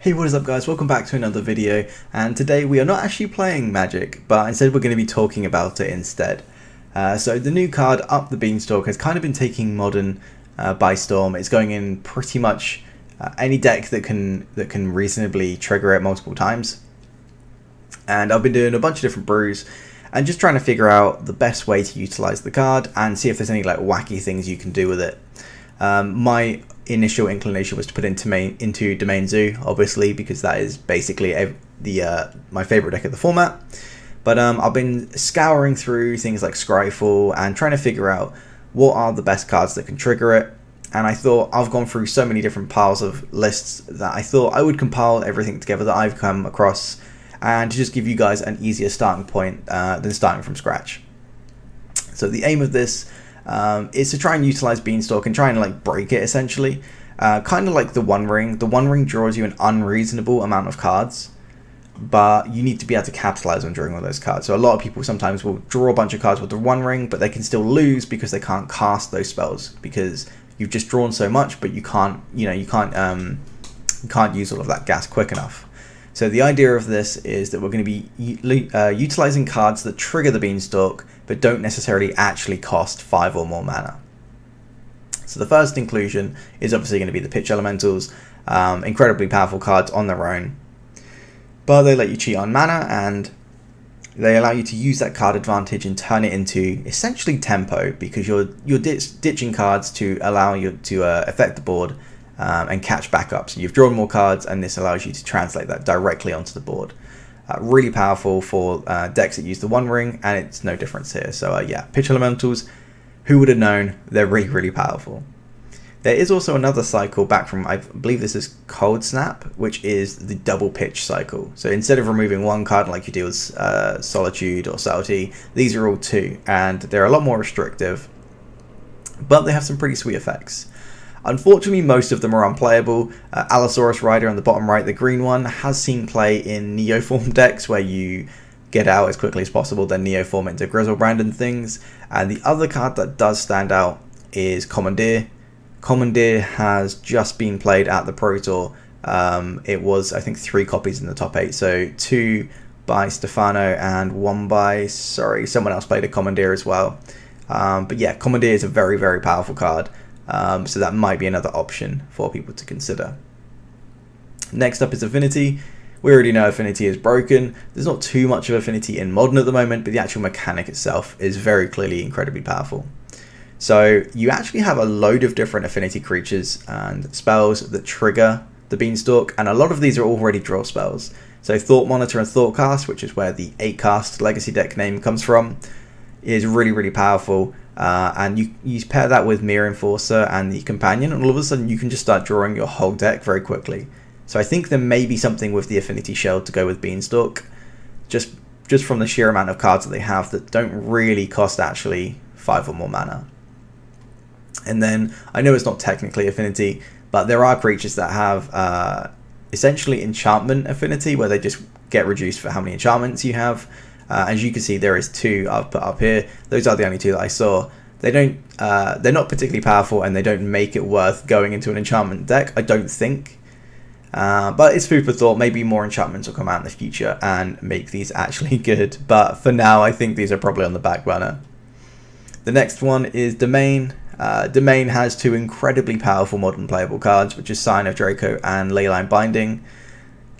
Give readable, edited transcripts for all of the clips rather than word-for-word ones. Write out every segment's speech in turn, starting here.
Hey, what is up guys, welcome back to another video, and today we are not actually playing Magic, but instead we're going to be talking about it instead. So the new card, Up the Beanstalk, has kind of been taking Modern by storm. It's going in pretty much any deck that can reasonably trigger it multiple times. And I've been doing a bunch of different brews, and just trying to figure out the best way to utilize the card, and see if there's any like wacky things you can do with it. My initial inclination was to put into Domain Zoo, obviously, because that is basically my favorite deck of the format. But I've been scouring through things like Scryfall and trying to figure out what are the best cards that can trigger it. And I thought I've gone through so many different piles of lists that I thought I would compile everything together that I've come across, and to just give you guys an easier starting point than starting from scratch. So the aim of this is to try and utilize Beanstalk and try and like break it essentially. Kind of like the One Ring. The One Ring draws you an unreasonable amount of cards, but you need to be able to capitalize on drawing all those cards. So a lot of people sometimes will draw a bunch of cards with the One Ring, but they can still lose because they can't cast those spells because you've just drawn so much, but you can't use all of that gas quick enough. So the idea of this is that we're going to be utilizing cards that trigger the Beanstalk, but don't necessarily actually cost 5 or more mana. So the first inclusion is obviously going to be the Pitch Elementals, incredibly powerful cards on their own, but they let you cheat on mana, and they allow you to use that card advantage and turn it into essentially tempo, because you're ditching cards to allow you to affect the board and catch back up. So you've drawn more cards, and this allows you to translate that directly onto the board. Really powerful for decks that use the One Ring, and it's no difference here. So yeah, Pitch Elementals, who would have known? They're really powerful. There is also another cycle back from, I believe this is Cold Snap, which is the double pitch cycle. So instead of removing one card like you do with Solitude or Subtlety, these are all two, and they're a lot more restrictive, but they have some pretty sweet effects. Unfortunately, most of them are unplayable. Allosaurus Rider on the bottom right, the green one, has seen play in Neoform decks where you get out as quickly as possible, then Neoform into Grizzlebrand and things. And the other card that does stand out is Commandeer. Commandeer has just been played at the Pro Tour. It was, I think, 3 copies in the top 8. So 2 by Stefano and 1 by, someone else played a Commandeer as well. But yeah, Commandeer is a very powerful card. So that might be another option for people to consider. Next up is Affinity. We already know Affinity is broken. There's not too much of Affinity in Modern at the moment, but the actual mechanic itself is very clearly incredibly powerful. So you actually have a load of different Affinity creatures and spells that trigger the Beanstalk, and a lot of these are already draw spells. So Thought Monitor and Thoughtcast, which is where the 8-cast Legacy deck name comes from, is really powerful. And you pair that with Mirror Enforcer and the Companion, and all of a sudden you can just start drawing your whole deck very quickly. So I think there may be something with the Affinity Shell to go with Beanstalk, just from the sheer amount of cards that they have that don't really cost actually 5 or more mana. And then, I know it's not technically Affinity, but there are creatures that have essentially enchantment affinity, where they just get reduced for how many enchantments you have. As you can see, there is 2 I've put up here. Those are the only 2 that I saw. They don't, they're not particularly powerful, and they don't make it worth going into an enchantment deck, I don't think. But it's food for thought. Maybe more enchantments will come out in the future and make these actually good. But for now, I think these are probably on the back burner. The next one is Domain. Domain has 2 incredibly powerful modern playable cards, which is Sign of Draco and Leyline Binding.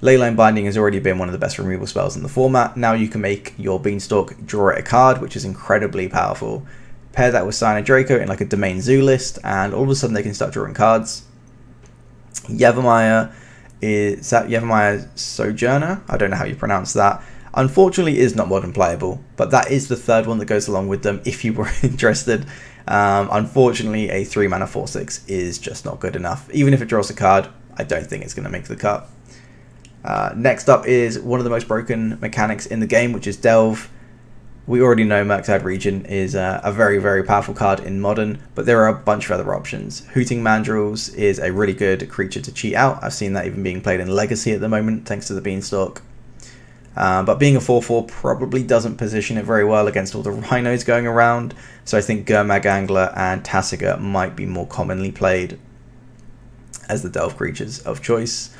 Leyline Binding has already been one of the best removal spells in the format. Now you can make your Beanstalk draw it a card, which is incredibly powerful. Pair that with Sign of Draco in like a Domain Zoo list, and all of a sudden they can start drawing cards. Yavimaya Sojourner? I don't know how you pronounce that. Unfortunately, is not modern playable, but that is the 3rd one that goes along with them if you were interested. Unfortunately, a 3 mana 4/6 is just not good enough. Even if it draws a card, I don't think it's going to make the cut. Next up is one of the most broken mechanics in the game, which is Delve. We already know Murktide Region is a very powerful card in Modern, but there are a bunch of other options. Hooting Mandrills is a really good creature to cheat out. I've seen that even being played in Legacy at the moment, thanks to the Beanstalk. But being a 4/4 probably doesn't position it very well against all the rhinos going around, so I think Gurmag Angler and Tasiga might be more commonly played as the Delve creatures of choice.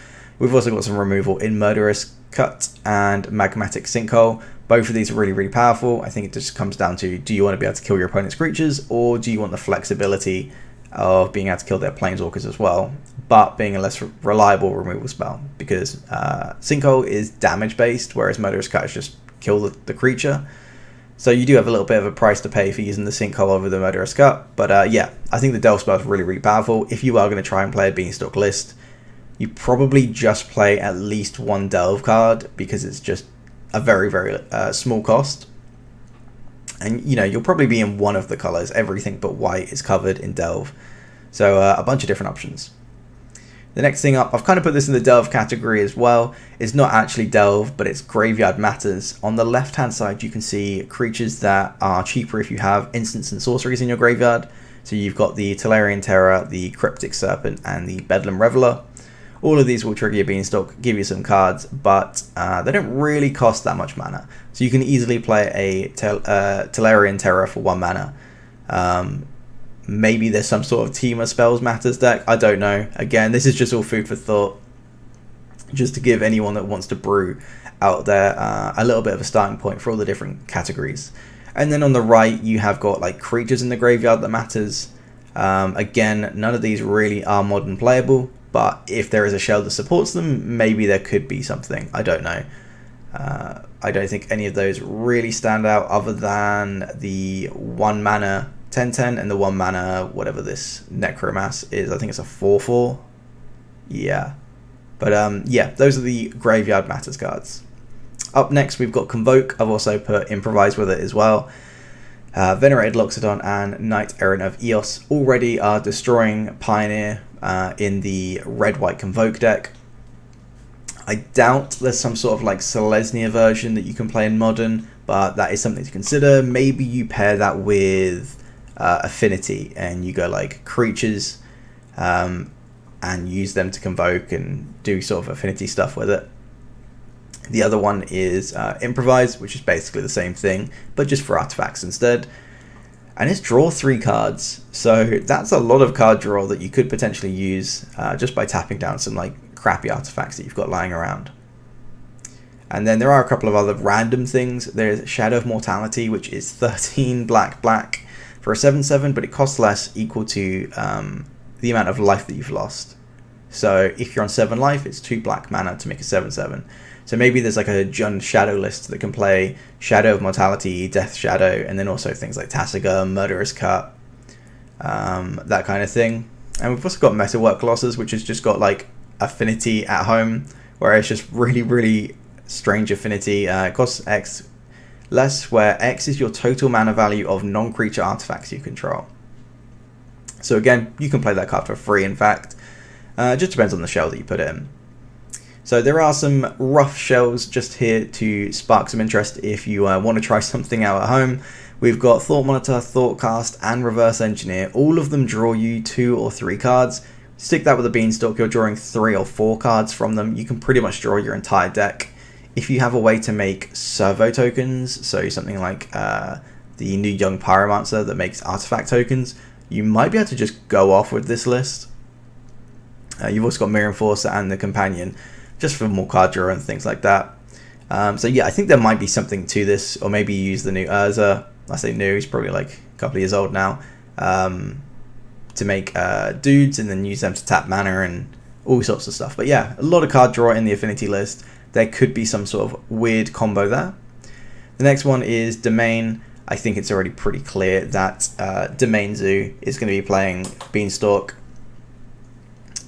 We've also got some removal in Murderous Cut and Magmatic Sinkhole. Both of these are really, really powerful. I think it just comes down to, do you want to be able to kill your opponent's creatures, or do you want the flexibility of being able to kill their planeswalkers as well, but being a less reliable removal spell? Because Sinkhole is damage based, whereas Murderous Cut is just kill the creature. So you do have a little bit of a price to pay for using the Sinkhole over the Murderous Cut. But yeah, I think the Delve spell is really, really powerful. If you are going to try and play a Beanstalk list, you probably just play at least one Delve card, because it's just a very, very small cost. And, you know, you'll probably be in one of the colors. Everything but white is covered in Delve. So a bunch of different options. The next thing up, I've kind of put this in the Delve category as well. It's not actually Delve, but it's Graveyard Matters. On the left-hand side, you can see creatures that are cheaper if you have instants and sorceries in your graveyard. So you've got the Tolarian Terror, the Cryptic Serpent, and the Bedlam Reveler. All of these will trigger your Beanstalk, give you some cards, but they don't really cost that much mana. So you can easily play a Tolarian Terror for 1 mana. Maybe there's some sort of Team of Spells Matters deck. I don't know. Again, this is just all food for thought, just to give anyone that wants to brew out there a little bit of a starting point for all the different categories. And then on the right, you have got like creatures in the graveyard that matters. Again, none of these really are modern playable, but if there is a shell that supports them, maybe there could be something. I don't know. I don't think any of those really stand out, other than the 1 mana 10/10 and the 1 mana whatever this Necromass is. I think it's a 4/4. Yeah. But yeah, those are the Graveyard Matters cards. Up next, we've got Convoke. I've also put Improvise with it as well. Venerated Loxodon and Knight Errant of Eos already are destroying Pioneer in the red-white Convoke deck. I doubt there's some sort of like Selesnya version that you can play in Modern, but that is something to consider. Maybe you pair that with Affinity and you go like creatures and use them to Convoke and do sort of Affinity stuff with it. The other one is Improvise, which is basically the same thing, but just for artifacts instead. And it's draw 3 cards, so that's a lot of card draw that you could potentially use just by tapping down some like crappy artifacts that you've got lying around. And then there are a couple of other random things. There's Shadow of Mortality, which is 13 black for a 7/7, but it costs less, equal to the amount of life that you've lost. So if you're on 7 life, it's 2 black mana to make a 7/7. So maybe there's like a Jund Shadow list that can play Shadow of Mortality, Death Shadow, and then also things like Tasigur, Murderous Cut, that kind of thing. And we've also got Metalwork Colossus, which has just got like Affinity at home, where it's just really, really strange Affinity. It costs X less, where X is your total mana value of non-creature artifacts you control. So again, you can play that card for free, in fact. It just depends on the shell that you put it in. So there are some rough shells just here to spark some interest if you want to try something out at home. We've got Thought Monitor, Thoughtcast, and Reverse Engineer. All of them draw you 2 or 3 cards. Stick that with a Beanstalk, you're drawing 3 or 4 cards from them. You can pretty much draw your entire deck. If you have a way to make servo tokens, so something like the new Young Pyromancer that makes artifact tokens, you might be able to just go off with this list. You've also got Mirror Enforcer and the Companion, just for more card draw and things like that. So yeah, I think there might be something to this, or maybe you use the new Urza. I say new, he's probably like a couple of years old now, to make dudes and then use them to tap mana and all sorts of stuff. But yeah, a lot of card draw in the Affinity list. There could be some sort of weird combo there. The next one is Domain. I think it's already pretty clear that Domain Zoo is going to be playing Beanstalk.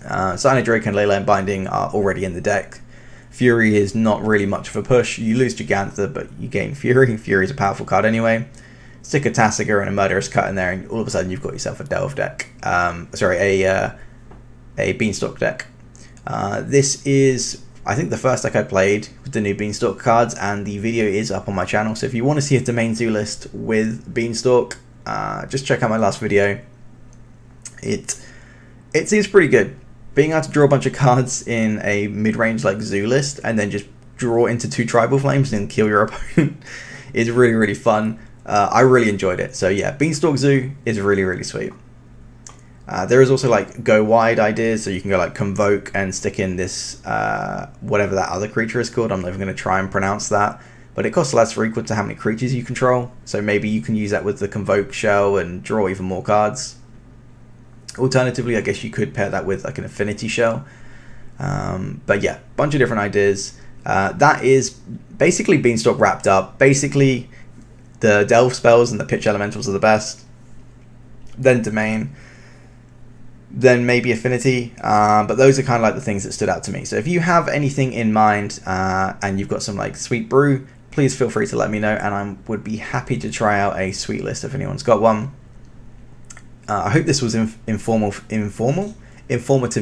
Cyanide Drake and Leyline Binding are already in the deck. Fury is not really much of a push. You lose Gigantha, but you gain Fury. Fury is a powerful card anyway. Stick a Tasigur and a Murderous Cut in there, and all of a sudden you've got yourself a Delve deck. A Beanstalk deck. This is, I think, the first deck I played with the new Beanstalk cards, and the video is up on my channel. So if you want to see a Domain Zoo list with Beanstalk, just check out my last video. It seems pretty good. Being able to draw a bunch of cards in a mid-range like Zoo list and then just draw into 2 Tribal Flames and kill your opponent is really, really fun. I really enjoyed it. So yeah, Beanstalk Zoo is really, really sweet. There is also like go wide ideas, so you can go like Convoke and stick in this whatever that other creature is called. I'm not even going to try and pronounce that, but it costs less for equal to how many creatures you control, so maybe you can use that with the Convoke shell and draw even more cards. Alternatively, I guess you could pair that with like an Affinity shell. But yeah, bunch of different ideas. That is basically Beanstalk wrapped up. Basically, the Delve spells and the Pitch Elementals are the best. Then Domain. Then maybe Affinity. But those are kind of like the things that stood out to me. So if you have anything in mind and you've got some like sweet brew, please feel free to let me know, and I would be happy to try out a sweet list if anyone's got one. I hope this was informative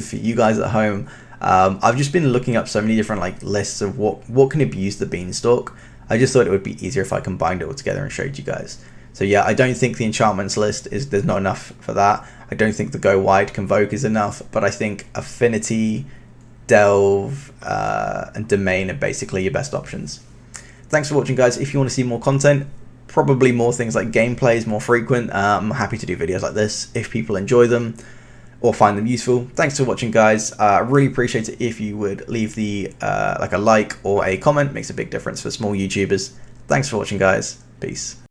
for you guys at home. I've just been looking up so many different like lists of what can abuse the Beanstalk. I just thought it would be easier if I combined it all together and showed you guys. So yeah, I don't think the enchantments list there's not enough for that. I don't think the go wide Convoke is enough, but I think Affinity, Delve, and Domain are basically your best options. Thanks for watching, guys. If you want to see more content, probably more things like gameplays, more frequent, I'm happy to do videos like this if people enjoy them or find them useful. Thanks for watching, guys. I really appreciate it if you would leave the like a like or a comment. Makes a big difference for small YouTubers. Thanks for watching, guys. Peace.